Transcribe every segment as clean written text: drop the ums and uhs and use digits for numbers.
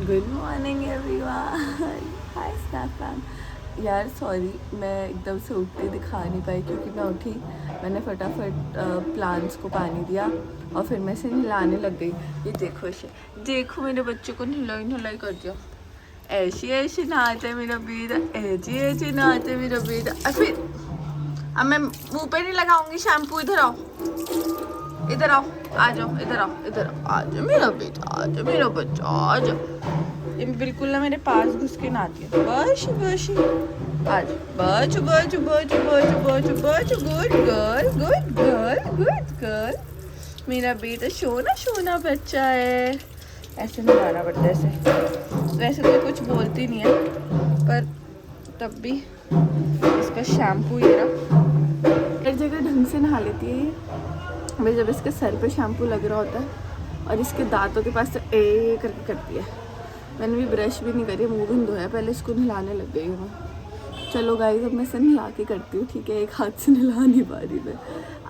Good morning everyone. Hi स्नैपैन। यार sorry, मैं एकदम से उठती दिखा नहीं पाई क्योंकि मैं उठी, मैंने फटाफट प्लांट्स को पानी दिया और फिर मैं इसे नहलाने लग गई। ये देखो इसे, देखो मेरे बच्चे को नहलाई नहलाई कर दिया। ऐसी ऐसी नहाते मेरा बेटा, ऐसी ऐसी नहाते मेरा बेटा। और फिर अब मैं मुँह पे नहीं लगाऊंगी शैम्पू। इधर आओ, इधर आओ, आ जाओ, इधर आओ, इधर आ जाओ मेरा बेटा, आ जाओ मेरा बच्चा, आ जाओ। ये बिल्कुल ना मेरे पास घुस के नहाती है। बश बश, आ जाओ, बच बच बच बच बच बच, good girl, good girl, good girl. मेरा बेटा सोना सोना बच्चा है। ऐसे नहाना पड़ता है ऐसे। वैसे तो कुछ बोलती नहीं है पर तब भी इसका शैम्पू ये रहा, एक जगह ढंग से नहा लेती है ये। मैं जब इसके सर पे शैम्पू लग रहा होता है और इसके दांतों के पास तो ए करके करती है। मैंने भी ब्रश भी नहीं करी, मुंह भी नहीं धोया, पहले इसको नहलाने लग गई हूँ मैं। चलो गाइस, अब मैं इसे नहला के करती हूँ, ठीक है। एक हाथ से नहला नहीं पा रही मैं।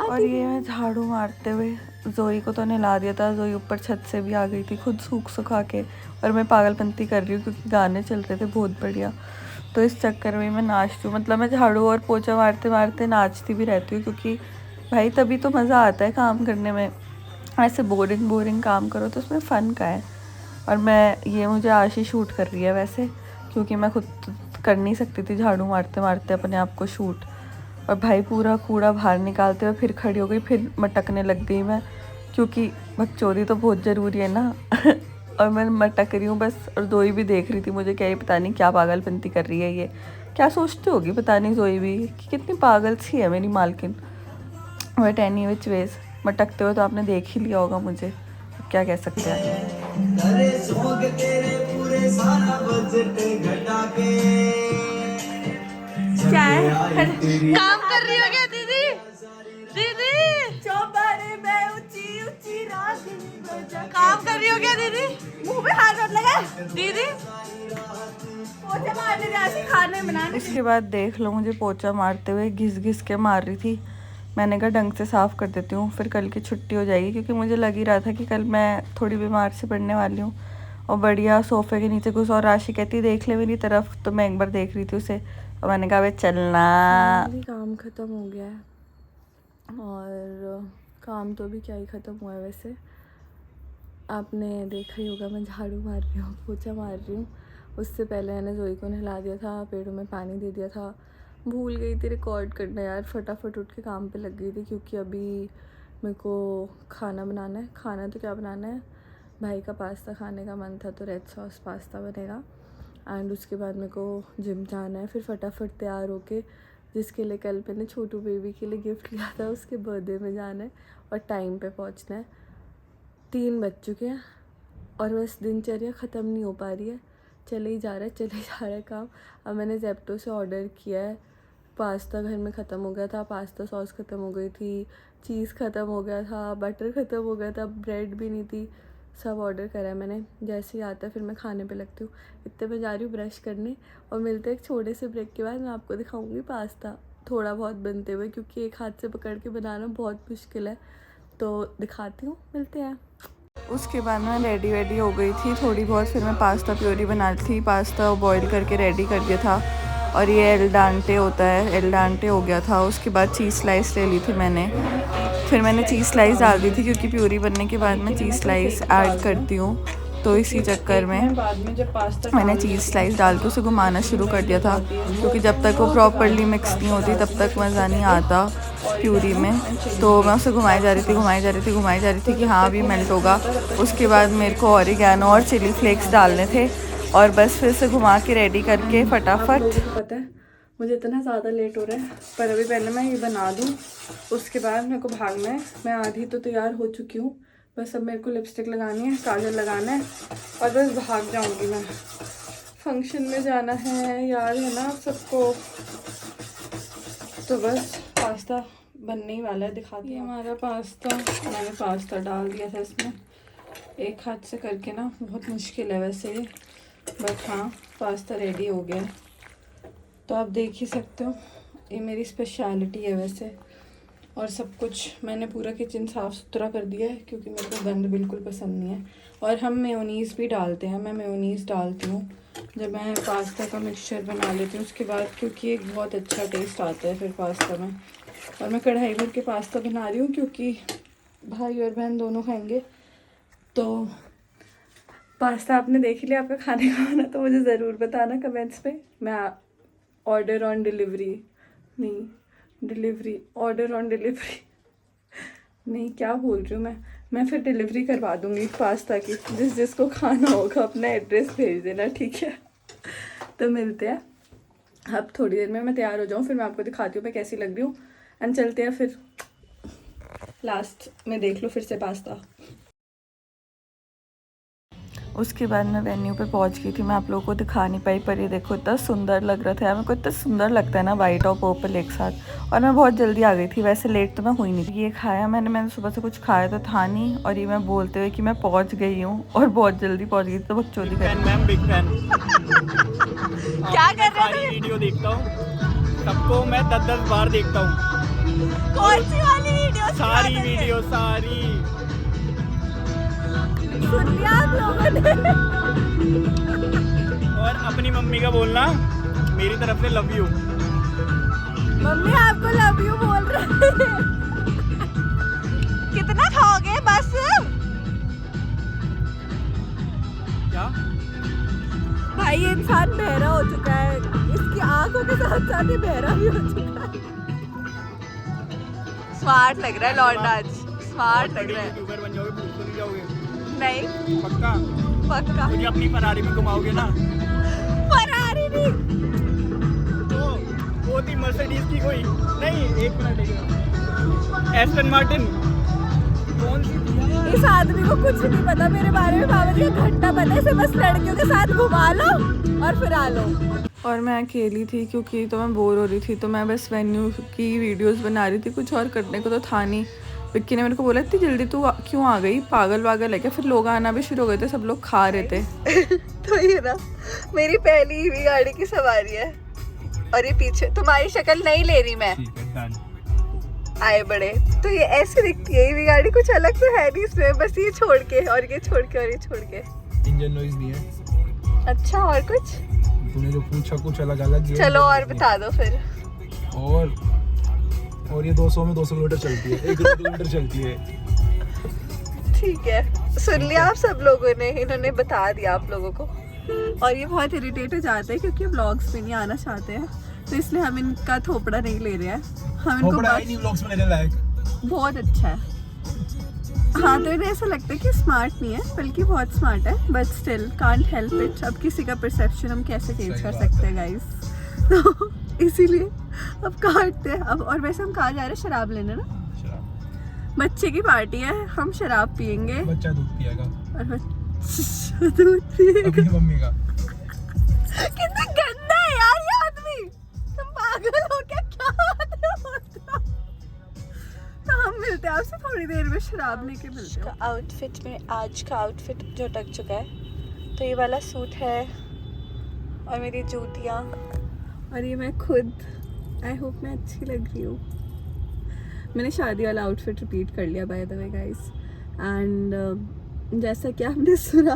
और ये मैं झाड़ू मारते हुए जोई को तो नहला दिया था। जोई ऊपर छत से भी आ गई थी खुद सूख सुखा के, और मैं पागलपंती कर रही हूँ क्योंकि गाने चल रहे थे बहुत बढ़िया। तो इस चक्कर में मैं नाचती हूँ, मतलब मैं झाड़ू और पोछा मारते मारते नाचती भी रहती हूँ क्योंकि भाई तभी तो मज़ा आता है काम करने में। ऐसे बोरिंग बोरिंग काम करो तो उसमें फ़न का है। और मैं ये मुझे आशी शूट कर रही है वैसे, क्योंकि मैं खुद कर नहीं सकती थी झाड़ू मारते मारते अपने आप को शूट। और भाई पूरा कूड़ा बाहर निकालते हुए फिर खड़ी हो गई, फिर मटकने लग गई मैं, क्योंकि बकचोदी तो बहुत ज़रूरी है ना। और मैं मटक रही हूँ बस, और जोई भी देख रही थी मुझे, क्या ये पता नहीं क्या पागलपंती कर रही है, ये क्या सोचती होगी पता नहीं जोई भी कि कितनी पागल सी है मेरी मालकिन। बट एनी विच वेज मटकते हुए तो आपने देख ही लिया होगा मुझे, क्या कह सकते हैं। क्या है, काम कर रही हो क्या दीदी? दीदी चौबारे में ऊंची ऊंची काम कर रही हो क्या दीदी? मुंह पे हाथ मत लगा दीदी, पोछा मारने जाती खाने बनाने। उसके बाद देख लो मुझे पोछा मारते हुए घिस घिस के मार रही थी। मैंने कहा ढंग से साफ़ कर देती हूँ, फिर कल की छुट्टी हो जाएगी, क्योंकि मुझे लग ही रहा था कि कल मैं थोड़ी बीमार से पड़ने वाली हूँ। और बढ़िया सोफ़े के नीचे घुस, और राशि कहती देख ले मेरी तरफ, तो मैं एक बार देख रही थी उसे, और मैंने कहा वे चलना। काम ख़त्म हो गया है, और काम तो भी क्या ही ख़त्म हुआ है वैसे। आपने देखा ही होगा मैं झाड़ू मार रही हूँ, पोछा मार रही हूँ। उससे पहले मैंने जोई को नहला दिया था, पेड़ों में पानी दे दिया था। भूल गई थी रिकॉर्ड करना यार, फटाफट उठ के काम पे लग गई थी, क्योंकि अभी मेरे को खाना बनाना है। खाना तो क्या बनाना है, भाई का पास्ता खाने का मन था तो रेड सॉस पास्ता बनेगा। एंड उसके बाद मेरे को जिम जाना है, फिर फटाफट तैयार होके, जिसके लिए कल मैंने छोटू बेबी के लिए गिफ्ट लिया था उसके बर्थडे में जाना है और टाइम पे पहुंचना है। 3 बज चुके हैं और बस दिनचर्या ख़त्म नहीं हो पा रही है, चले ही जा रहा है चले जा रहा है काम। अब मैंने जेप्टो से ऑर्डर किया है, पास्ता घर में ख़त्म हो गया था, पास्ता सॉस ख़त्म हो गई थी, चीज़ ख़त्म हो गया था, बटर ख़त्म हो गया था, ब्रेड भी नहीं थी, सब ऑर्डर करा है मैंने। जैसे ही आता है फिर मैं खाने पे लगती हूँ। इतने में जा रही हूँ ब्रश करने, और मिलते हैं एक छोटे से ब्रेक के बाद। मैं आपको दिखाऊंगी पास्ता थोड़ा बहुत बनते हुए, क्योंकि एक हाथ से पकड़ के बनाना बहुत मुश्किल है, तो दिखाती हूँ, मिलते हैं। उसके बाद मैं रेडी वेडी हो गई थी थोड़ी बहुत, फिर मैं पास्ता प्योरी बना ली थी, पास्ता बॉईल करके रेडी कर दिया था। और ये एल डांटे होता है, एल डांटे हो गया था। उसके बाद चीज़ स्लाइस ले ली थी मैंने, फिर मैंने चीज़ स्लाइस डाल दी थी, क्योंकि प्योरी बनने के बाद मैं चीज़ स्लाइस ऐड करती हूँ, तो इसी चक्कर में मैंने चीज़ स्लाइस डाल के उसे घुमाना शुरू कर दिया था, क्योंकि जब तक वो प्रॉपरली मिक्स नहीं होती तब तक मज़ा नहीं आता प्यूरी में। तो मैं उसे घुमाई जा रही थी कि हाँ अभी मेल्ट होगा। उसके बाद मेरे को ऑरिगैनो और चिली फ्लेक्स डालने थे, और बस फिर से घुमा के रेडी करके फटाफट। पता है मुझे इतना ज़्यादा लेट हो रहा है, पर अभी पहले मैं ये बना दूँ, उसके बाद मेरे को भागना है। मैं आधी तो तैयार हो चुकी हूँ, बस अब मेरे को लिपस्टिक लगानी है, काजल लगाना है, और बस भाग जाऊँगी मैं। फंक्शन में जाना है यार, है ना सबको। तो बस पास्ता बनने ही वाला है, दिखाती हूँ हमारा पास्ता। मैंने पास्ता डाल दिया था इसमें, एक हाथ से करके ना बहुत मुश्किल है वैसे ये, बट हाँ पास्ता रेडी हो गया। तो आप देख ही सकते हो, ये मेरी स्पेशलिटी है वैसे। और सब कुछ मैंने पूरा किचन साफ़ सुथरा कर दिया है, क्योंकि मेरे को गंद बिल्कुल पसंद नहीं है। और हम मेयोनीज़ भी डालते हैं, मैं मेयोनीज़ डालती हूँ जब मैं पास्ता का मिक्सचर बना लेती हूँ उसके बाद, क्योंकि एक बहुत अच्छा टेस्ट आता है फिर पास्ता में। और मैं कढ़ाई भर के पास्ता बना रही हूँ क्योंकि भाई और बहन दोनों खाएंगे। तो पास्ता आपने देख लिया, आपका खाने का होना तो मुझे ज़रूर बताना कमेंट्स में। मैं ऑर्डर ऑन डिलीवरी नहीं, डिलीवरी ऑर्डर ऑन डिलीवरी नहीं, क्या बोल रही हूँ मैं फिर डिलीवरी करवा दूँगी पास्ता की। जिसको खाना होगा अपना एड्रेस भेज देना, ठीक है। तो मिलते हैं अब थोड़ी देर में, मैं तैयार हो जाऊँ फिर मैं आपको दिखाती हूँ मैं कैसी लग रही हूँ। एंड चलते हैं फिर, लास्ट में देख लो फिर से पास्ता। उसके बाद मैं वेन्यू पे पहुंच गई थी, मैं आप लोगों को दिखा नहीं पाई, पर ये देखो इतना सुंदर लग रहा था यार, मेरे को इतना सुंदर लगता है ना वाइट और पर्पल एक साथ। और मैं बहुत जल्दी आ गई थी, वैसे लेट तो मैं हुई नहीं थी। ये खाया मैंने सुबह से कुछ खाया तो था नहीं, और ये मैं बोलते हुए कि मैं पहुंच गई हूँ और बहुत जल्दी पहुंच गई, तो बकचोदी कर मैम बिग फैन। क्या कर रहे सारी वीडियो देखता हूँ, सबको मैं 10-10 बार देखता हूँ। कौन सी वाली वीडियो? सारी वीडियो सारी सुन लिया आप लोगों ने? और अपनी मम्मी का बोलना मेरी तरफ से लव यू। मम्मी आपको लव यू बोल रहे हैं। कितना खाओगे बस? क्या भाई ये इंसान बहरा हो चुका है, इसकी आंखों के साथ साथ ये बहरा भी हो चुका है। स्मार्ट लग रहा है लौंडा आज, स्मार्ट लग रहा है। यूट्यूबर बन जाओगे, भूल तो नहीं जाओगे? नहीं पक्का पक्का। मुझे अपनी फरारी में घुमाओगे ना? फरारी नहीं, तो वो थी मर्सिडीज की कोई नहीं, एक मिनट, एस्टन मार्टिन कौन सी थी? इस आदमी को कुछ नहीं पता मेरे बारे में, बाबा जी का घंटा पता है, इसे बस लड़कियों के साथ घुमा लो और फिर आ लो। और मैं अकेली थी क्योंकि तो मैं बोर हो रही थी, तो मैं बस वेन्यू की वीडियोस बना रही थी, कुछ और करने को तो था नहीं। विक्की ने मेरे को बोला इतनी जल्दी तू क्यों आ गई, पागल वागल है क्या? फिर लोग आना भी शुरू हो गए थे, सब लोग खा रहे थे। तो ये ना मेरी पहली ईवी गाड़ी की सवारी है, और ये पीछे तुम्हारी शक्ल नहीं ले रही मैं, आए बड़े। तो ये ऐसे दिखती है ईवी गाड़ी, कुछ अलग तो है नहीं इसमें, बस ये छोड़ के और ये छोड़ के और ये छोड़ के। इंजन नॉइज नहीं है। अच्छा और कुछ? तूने जो पूछा कुछ अलग अलग है। चलो और बता दो फिर। और ये 200 में 200 किलोमीटर चलती है, 1 किलोमीटर चलती है। ठीक है, सुन लिया आप सब लोगों ने, इन्होंने बता दिया आप लोगों को। और ये बहुत इरिटेट हो जाते हैं क्योंकि व्लॉग्स में नहीं आना चाहते हैं, तो इसलिए हम इनका थोपड़ा नहीं ले रहे हैं। हम इनको नहीं व्लॉग्स में लेने लायक बहुत अच्छा है। हाँ, तो इन्हें ऐसा लगता है कि स्मार्ट नहीं है, बल्कि बहुत स्मार्ट है, but still can't help it. अब किसी का परसेप्शन हम कैसे चेंज कर सकते हैं गाइस? तो इसीलिए अब काटते हैं अब। और वैसे हम कहाँ जा रहे हैं? शराब लेने ना, बच्चे की पार्टी है, हम शराब पियेंगे। बच्चा दूध पिएगा और बच्चा दूध पिएगा अपनी मम्मी का। कितना गंदा है यार ये आदमी, तुम पागल हो क्या? क्या बात है? तो हम मिलते हैं आपसे थोड़ी देर में, शराब लेके मिलते हैं। आउटफिट में आज का आउटफिट जो टक चुका है, तो ये वाला सूट है और मेरी जूतियाँ, और ये मैं खुद। आई होप मैं अच्छी लग रही हूँ। मैंने शादी वाला आउटफिट रिपीट कर लिया by the way guys. And जैसा कि आपने सुना,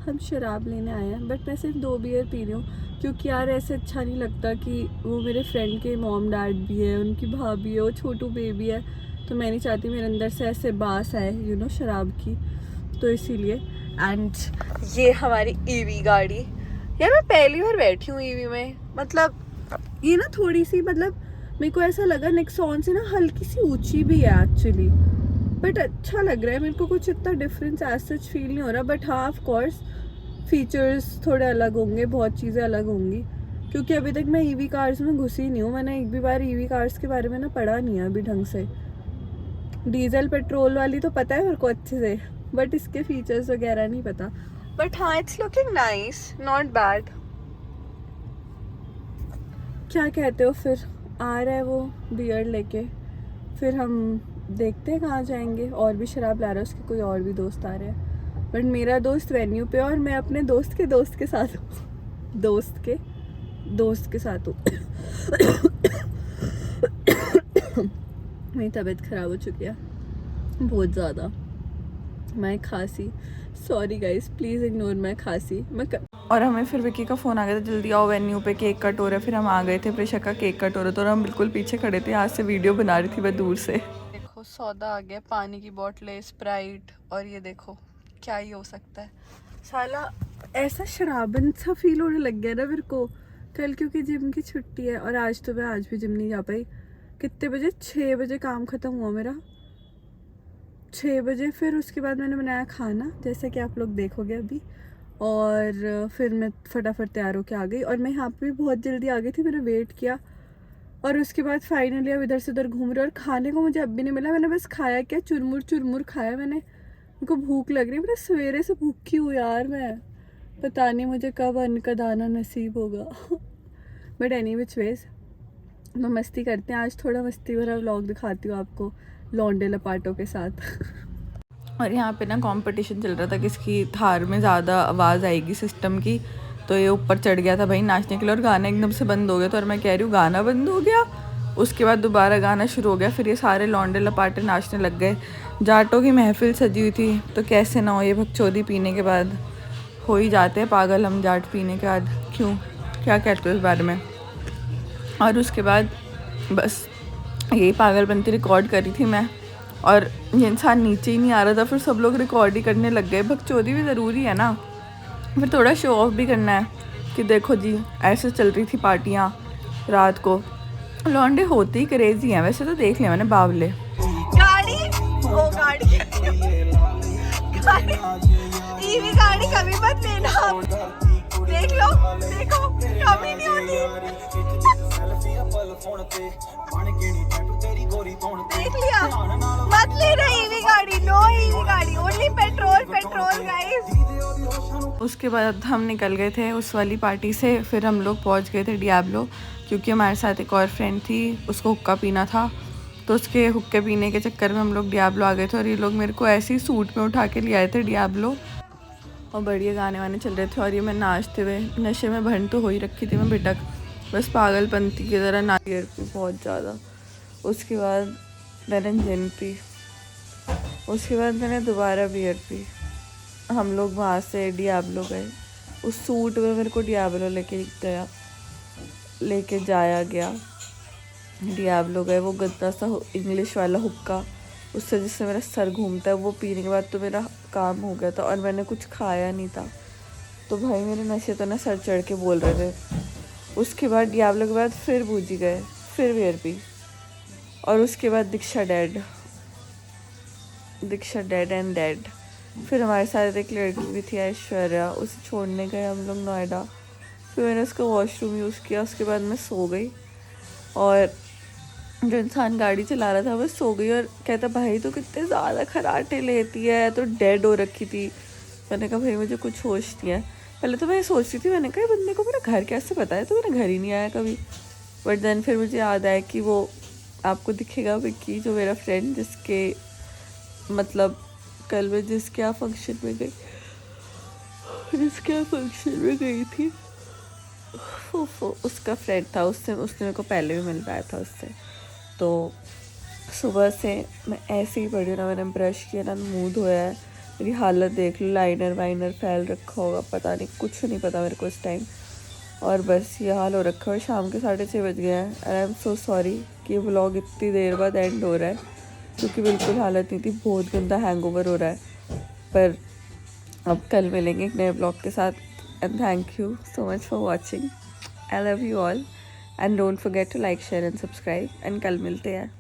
हम शराब लेने आए हैं, बट मैं सिर्फ 2 बियर पी रही हूँ क्योंकि यार ऐसे अच्छा नहीं लगता कि वो मेरे फ्रेंड के मॉम डैड भी है, उनकी भाभी है, वो छोटू बेबी है, तो मैं नहीं चाहती मेरे अंदर से ऐसे बास आए यू नो शराब की, तो इसीलिए। एंड ये हमारी ईवी गाड़ी, यार मैं पहली बार बैठी हूँ ईवी में, मतलब ये ना थोड़ी सी, मतलब मेरे को ऐसा लगा नेक्सॉन से ना हल्की सी ऊंची भी है एक्चुअली, बट अच्छा लग रहा है मेरे को, कुछ इतना डिफरेंस एज सच फील नहीं हो रहा। बट हाँ ऑफ कोर्स फीचर्स थोड़े अलग होंगे, बहुत चीज़ें अलग होंगी, क्योंकि अभी तक मैं ईवी कार्स में घुसी नहीं हूँ, मैंने एक भी बार ईवी कार्स के बारे में ना पढ़ा नहीं है अभी ढंग से। डीजल पेट्रोल वाली तो पता है मेरे को अच्छे से, बट इसके फीचर्स वगैरह नहीं पता। बट हाँ it's looking nice, not bad. क्या कहते हो फिर? आ रहा है वो बियर लेके, फिर हम देखते हैं कहाँ जाएंगे। और भी शराब ला रहा है, उसके कोई और भी दोस्त आ रहे हैं, बट मेरा दोस्त वेन्यू पे और मैं अपने दोस्त के साथ हूँ। दोस्त के साथ हूँ। मेरी तबीयत ख़राब हो चुकी है बहुत ज़्यादा, मैं खांसी sorry guys, please ignore my खांसी। और हमें फिर विकी का फ़ोन आ गया था, जल्दी आओ वेन्यू पे केक कट हो रहा है। फिर हम आ गए थे, प्रेशा का केक कट हो रहा था और हम बिल्कुल पीछे खड़े थे, यहाँ से वीडियो बना रही थी मैं दूर से। देखो सौदा आ गया, पानी की बोतलें, स्प्राइट, और ये देखो क्या ही हो सकता है साला। ऐसा शराबन सा फील होने लग गया ना मेरे को कल, क्योंकि जिम की छुट्टी है और आज तो मैं आज भी जिम नहीं जा पाई। कितने बजे? 6 बजे काम ख़त्म हुआ मेरा, 6 बजे। फिर उसके बाद मैंने बनाया खाना, जैसे कि आप लोग देखोगे अभी, और फिर मैं फटाफट तैयार होके आ गई। और मैं यहाँ पे भी बहुत जल्दी आ गई थी, मैंने वेट किया। और उसके बाद फाइनली अब इधर से उधर घूम रही, और खाने को मुझे अब भी नहीं मिला। मैंने बस खाया क्या, चुरमुर चुरमुर खाया मैंने। मेरे को भूख लग रही है, मैंने सवेरे से भूखी हूँ यार मैं, पता नहीं मुझे कब अन्न का दाना नसीब होगा। बट एनी विच वेज तो मस्ती करते हैं आज, थोड़ा मस्ती भरा व्लॉग दिखाती हूँ आपको लौंडे लपाटों के साथ। और यहाँ पे ना कंपटीशन चल रहा था किसकी थार में ज़्यादा आवाज़ आएगी सिस्टम की। तो ये ऊपर चढ़ गया था भाई नाचने के लिए, और गाना एकदम से बंद हो गया था। और मैं कह रही हूँ गाना बंद हो गया, उसके बाद दोबारा गाना शुरू हो गया। फिर ये सारे लौंडे लपाटे नाचने लग गए। जाटों की महफिल सजी हुई थी, तो कैसे ना हो, ये भगचोदी पीने के बाद हो ही जाते हैं पागल हम जाट पीने के बाद। क्यों, क्या कहते हो इस बारे में। और उसके बाद बस यही पागलपंती रिकॉर्ड करी थी मैं, और ये इंसान नीचे ही नहीं आ रहा था। फिर सब लोग रिकॉर्ड ही करने लग गए। भगचोदी भी ज़रूरी है ना, फिर थोड़ा शो ऑफ भी करना है कि देखो जी ऐसे चल रही थी पार्टियाँ रात को। लौंडे होते ही क्रेजी हैं वैसे तो, देख लिया मैंने बावले। गाड़ी, ओ गाड़ी, ईवी गाड़ी कभी मत लेना, देख लो, देखो कभी नहीं होती। देख लिया, मत लेना ईवी गाड़ी, नो ईवी गाड़ी, ओनली पेट्रोल पेट्रोल गाइस। उसके बाद हम निकल गए थे उस वाली पार्टी से। फिर हम लोग पहुंच गए थे डियाब्लो, क्योंकि हमारे साथ एक और फ्रेंड थी, उसको हुक्का पीना था। तो उसके हुक्के पीने के चक्कर में हम लोग डियाब्लो आ गए थे। और ये लोग मेरे को ऐसे ही सूट में उठा के ले आए थे डियाब्लो, और बढ़िया गाने वाने चल रहे थे। और ये मैं नाचते हुए नशे में भन तो हो ही रखी थी मैं भिटक, बस पागलपंती की तरह नाची बहुत ज़्यादा। उसके बाद मैंने जिन पी, उसके बाद मैंने दोबारा बियर पी। हम लोग वहाँ से डियाब्लो गए, उस सूट में मेरे को डियाब्लो लेके जाया गया। डियाब्लो गए, वो गंदा सा इंग्लिश वाला हुक्का, उससे जिससे मेरा सर घूमता है, वो पीने के बाद तो मेरा काम हो गया था। और मैंने कुछ खाया नहीं था, तो भाई मेरे नशे तो ना सर चढ़ के बोल रहे थे। उसके बाद डियाब्लो के बाद फिर बूझी गए, फिर बियर पी, और उसके बाद दीक्षा डेड एंड डेड। फिर हमारे साथ एक लड़की भी थी ऐश्वर्या, उसे छोड़ने गए हम लोग नोएडा। फिर मैंने उसका वॉशरूम यूज़ किया, उसके बाद मैं सो गई। और जो इंसान गाड़ी चला रहा था वो सो गई, और कहता भाई तो कितने ज़्यादा खराटे लेती है, तो डेड हो रखी थी। मैंने कहा भाई मुझे कुछ होश नहीं है। पहले तो मैं सोचती थी, मैंने कहा बंदे को मेरा घर कैसे पता है, तो मेरा घर ही नहीं आया कभी। बट देन फिर मुझे याद आया कि वो आपको दिखेगा विक्की, जो मेरा फ्रेंड, जिसके मतलब कल मैं जिसके फंक्शन में गई थी, उसका फ्रेंड था। उसने मेरे को पहले भी मिल पाया था उससे। तो सुबह से मैं ऐसे ही पड़ी हूँ ना, मैंने ब्रश किया ना, मुँह धोया है। मेरी हालत देख लो, लाइनर वाइनर फैल रखा होगा, पता नहीं, कुछ नहीं पता मेरे को इस टाइम। और बस ये हाल हो रखा है। शाम के 6:30 बज गए हैं, and I am so sorry कि ये व्लॉग इतनी देर बाद एंड हो रहा है, क्योंकि बिल्कुल हालत नहीं थी, बहुत गंदा हैंगओवर हो रहा है। पर अब कल मिलेंगे एक नए व्लॉग के साथ, and thank you so much for watching. I love you all, and don't forget to like, share and subscribe. And कल मिलते हैं।